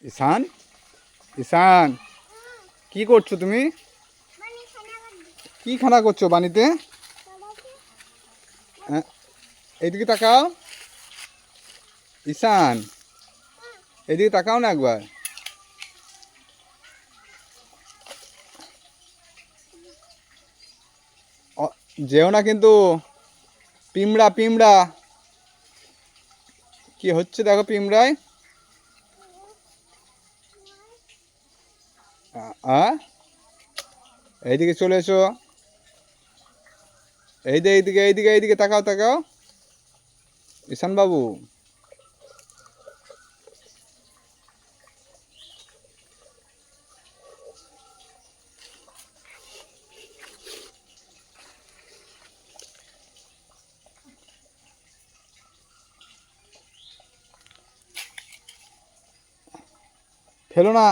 ঈশান, ঈশান, কি করছো তুমি? কি খানা করছো বানিতে? হ্যাঁ, এইদিকে তাকাও। ঈশান, এদিকে তাকাও না একবার। যেও না কিন্তু। পিমড়া পিমড়া কি হচ্ছে দেখো পিমড়ায়। এইদিকে চলে এসো। এইদিকে এইদিকে এইদিকে তাকাও তাকাও। ঈশান বাবু, ফেলো না।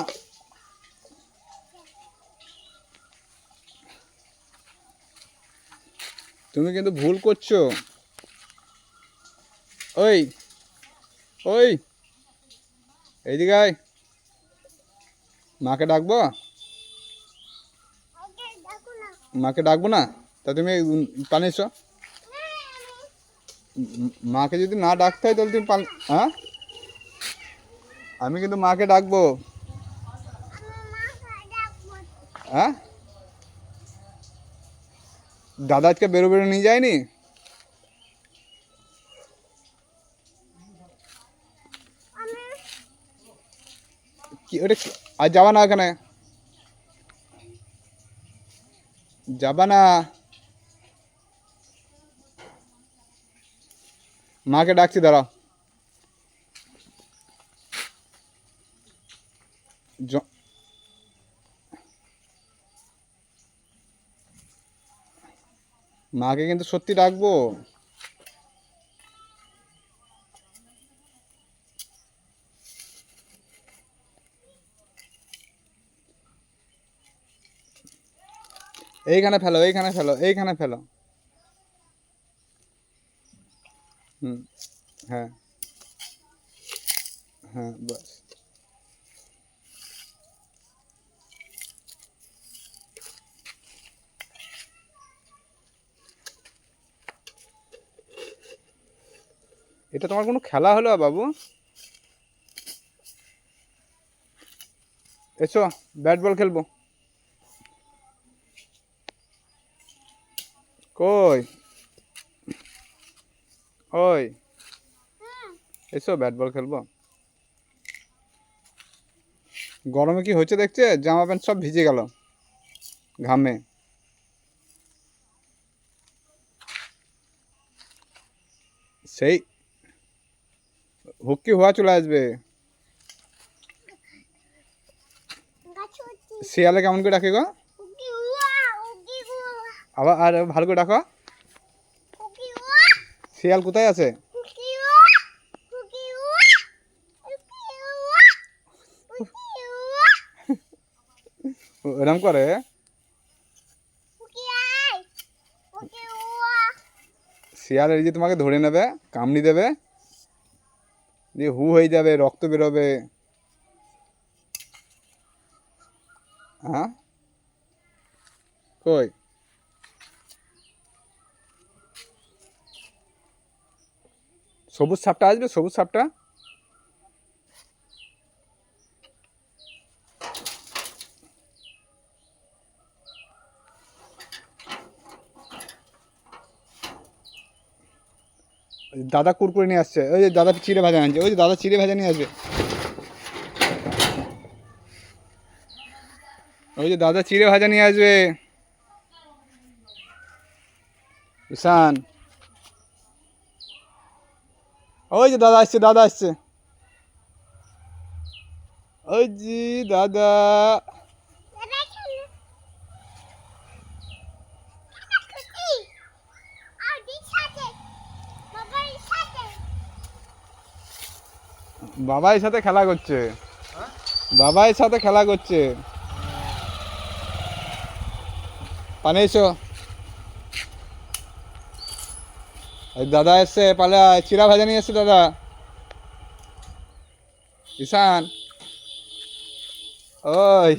তুমি কিন্তু ভুল করছো। ওই ওই এইদিকে আয়। মাকে ডাকবো? মাকে ডাকবো না? তা তুমি পানি এসো। মাকে যদি না ডাকতে হয় তাহলে তুমি হ্যাঁ, আমি কিন্তু মাকে ডাকবো। হ্যাঁ, দাদা আজকে বেরো বেরো নিয়ে যায়নি? কি ওটা? আর যাবা না এখানে, যাবা না। মাকে ডাকছি, দাঁড়াও। মাকে কিন্তু সত্যি ডাকবো। এইখানে ফেলো, এইখানে ফেলো, এইখানে ফেলো। হুম, হ্যাঁ হ্যাঁ, বাস। এটা তোমার কোনো খেলা হলো বাবু? এসো, ব্যাট বল খেলবো। কই? ওই এসো, ব্যাট বল খেলবো। গরমে কি হচ্ছে দেখছে, জামা প্যান্ট সব ভিজে গেল ঘামে। সেই হুক্কি হওয়া চলে আসবে। শিয়ালে কেমন করে ডাকে গো? আবার আর ভালো করে ডাকো। শিয়াল কোথায় আছে? এরম করে? শিয়াল এই যে তোমাকে ধরে নেবে, কামড়ি দেবে, দিয়ে হু হয়ে যাবে, রক্ত বেরোবে। হ্যাঁ, কই? সবুজ সাপটা আসবে, সবুজ সাপটা। দাদা কুরকুরে নিয়ে আসছে, ওই যে দাদা চিড়ে ভাজা আনছে, ওই যে দাদা চিড়ে ভাজা নিয়ে আসবে। ওই যে দাদা চিড়ে ভাজা নিয়ে আসবে। ঈশান, ওই যে দাদা আসছে, দাদা আসছে। ওই জি দাদা। বাবাইয়ের সাথে খেলা করছে, বাবাইয়ের সাথে খেলা করছে। পানি এসো। দাদা এসছে, পালা চিড়া ভাজা নিয়ে এসছে দাদা। ঈশান, ওই